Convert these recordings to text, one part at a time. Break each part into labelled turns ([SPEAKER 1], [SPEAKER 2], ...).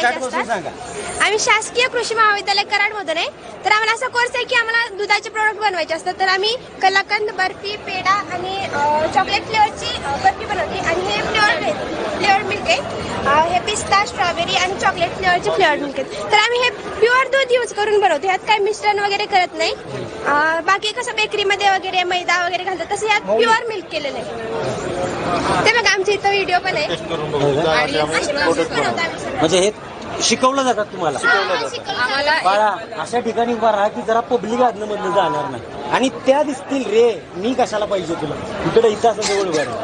[SPEAKER 1] बनवायचे असतात। आम्ही शासकीय कृषी महाविद्यालय कराडमधून आहे, तर आम्हाला असा कोर्स आहे की आम्हाला दुधाचे प्रोडक्ट बनवायचे असतात। तर आम्ही कलाकंद, बर्फी, पेढा आणि चॉकलेट फ्लेवरची बर्फी बनवते आणि हे फ्लेवर मिल्क आहे, हे पिस्ता, स्ट्रॉबेरी आणि चॉकलेट फ्लेवरचे फ्लेवर मिल्क आहेत। तर आम्ही हे प्युअर दूध यूज करून बनवतो, ह्यात काही मिश्रण वगैरे करत नाही। बाकी कसं बेकरीमध्ये वगैरे मैदा वगैरे घालतात तसं यात प्युअर मिल्क केलेलं आहे। ते बघा आमच्या इथं व्हिडिओ पण आहे।
[SPEAKER 2] म्हणजे हे शिकवलं जातात तुम्हाला? बाळा अशा ठिकाणी उभा राहा की जरा पब्लिक आदनं मधनं जाणार नाही आणि त्या दिसतील रे मी कशाला पाहिजे तुला, इकडे इथं असं जवळ उभा राहा,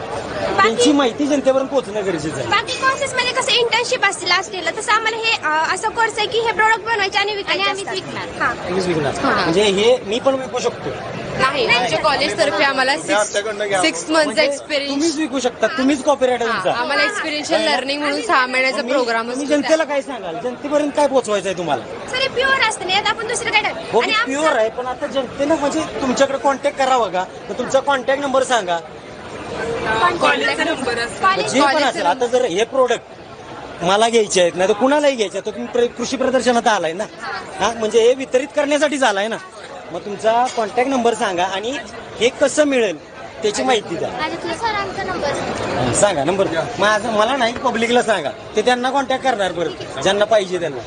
[SPEAKER 2] त्यांची माहिती जनतेपर्यंत पोहोचणं गरजेचं आहे।
[SPEAKER 1] बाकी कोर्सेस मध्ये कसं इंटर्नशिप असते लास्ट इयरला, तसं आम्हाला हे असं कोर्स आहे की हे प्रोडक्ट बनवायचे आणि विकायचे।
[SPEAKER 2] तुम्हीच विकणार म्हणजे हे मी पण विकू शकतो?
[SPEAKER 3] नाही, आमच्या कॉलेज तर्फे आम्हाला 6 मंथचा एक्सपिरियन्स
[SPEAKER 2] तुम्हीच विकू शकता, तुम्हीच कॉपीराइट आहे तुमचा।
[SPEAKER 3] आम्हाला एक्सपिरियन्शियल लर्निंग म्हणून 6 महिन्याचा प्रोग्राम
[SPEAKER 2] तुम्ही जनतेला काय सांगाल, जनतेपर्यंत काय पोहोचवायचं आहे तुम्हाला?
[SPEAKER 1] सर हे प्युअर असतं नाही, आपण दुसरं काय
[SPEAKER 2] हो प्युअर आहे, पण आता जनतेनं म्हणजे तुमच्याकडे कॉन्टॅक्ट करावा का, तर तुमचा कॉन्टॅक्ट नंबर सांगा, जे पण असेल। आता जर हे प्रोडक्ट मला घ्यायचे आहेत नाही तर कुणालाही घ्यायचे तर तुम्ही कृषी प्रदर्शनात आलाय ना, हा म्हणजे हे वितरित करण्यासाठीच आलाय ना, मग तुमचा कॉन्टॅक्ट नंबर सांगा आणि हे कसं मिळेल त्याची माहिती द्या। सांगा नंबर माझा, मला नाही पब्लिकला सांगा, ते त्यांना कॉन्टॅक्ट करणार परत ज्यांना पाहिजे त्यांना।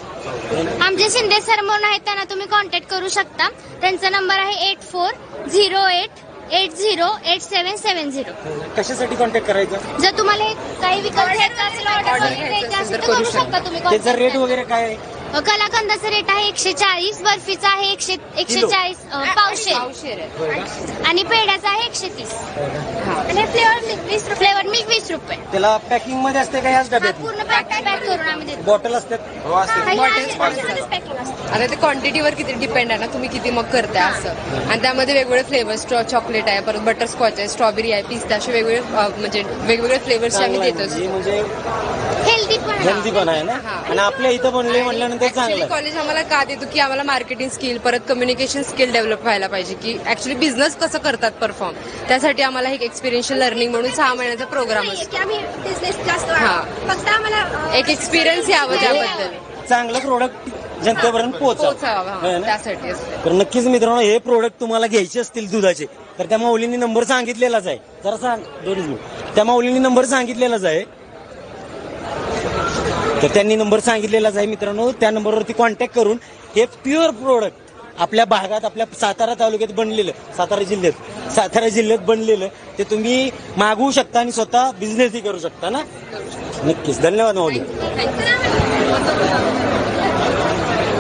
[SPEAKER 4] आमचे शिंदे सर म्हणून आहेत, त्यांना तुम्ही कॉन्टॅक्ट करू शकता। त्यांचा नंबर आहे 8408808770।
[SPEAKER 2] कशासाठी कॉन्टॅक्ट करायचा?
[SPEAKER 4] जर तुम्हाला काही विकत घ्यायचं असेल, ऑर्डर द्यायची असेल तर करू शकता तुम्ही।
[SPEAKER 2] त्याचा रेट वगैरे काय आहे?
[SPEAKER 4] कलाकंदाचा रेट आहे 140, बर्फीचा आहे 140 पावशेर आणि पेढ्याचा आहे 130 आणि फ्लेवर मिल्क 20 रुपये।
[SPEAKER 2] त्याला पॅकिंग मध्ये असते का याच डब्यात?
[SPEAKER 4] पूर्ण पॅक करून आम्ही देतो।
[SPEAKER 2] बॉटल असतात?
[SPEAKER 3] आता ते क्वांटिटीवर किती डिपेंड आहे ना, तुम्ही किती मग करताय असं। आणि त्यामध्ये वेगवेगळे फ्लेवर्स, चॉकलेट आहे, परत बटरस्कॉच आहे, स्ट्रॉबेरी आहे, पिस्ता, असे वेगवेगळे म्हणजे वेगवेगळे फ्लेवर्स आम्ही देतो।
[SPEAKER 2] म्हणजे
[SPEAKER 4] हेल्दी
[SPEAKER 2] पण आहे ना, आणि आपल्या इथं बनले म्हटल्यानंतर चांगलं।
[SPEAKER 3] कॉलेज आम्हाला का देतो की आम्हाला मार्केटिंग स्किल, परत कम्युनिकेशन स्किल डेव्हलप व्हायला पाहिजे की ऍक्च्युली बिझनेस कसं करतात परफॉर्म, त्यासाठी आम्हाला एक एक्सपिरियन्शियल लर्निंग म्हणून 6 महिन्याचा प्रोग्राम असतो। एक एक्सपिरियन्स यावं त्याबद्दल,
[SPEAKER 2] चांगलं प्रोडक्ट जनतेपर्यंत पोहोचावं
[SPEAKER 3] त्यासाठी।
[SPEAKER 2] तर नक्कीच मित्रांनो, हे प्रोडक्ट तुम्हाला घ्यायचे असतील दुधाचे तर त्या माऊलींनी नंबर सांगितलेलाच आहे, जरा सांग 2 मिनिट। त्या माऊलींनी नंबर सांगितलेलाच आहे, तर त्यांनी नंबर सांगितलेलाच आहे मित्रांनो, त्या नंबरवरती कॉन्टॅक्ट करून हे प्युअर प्रोडक्ट आपल्या भागात, आपल्या सातारा तालुक्यात बनलेलं, सातारा जिल्ह्यात बनलेलं ते तुम्ही मागवू शकता आणि स्वतः बिझनेसही करू शकता ना। नक्कीच, धन्यवाद माऊली।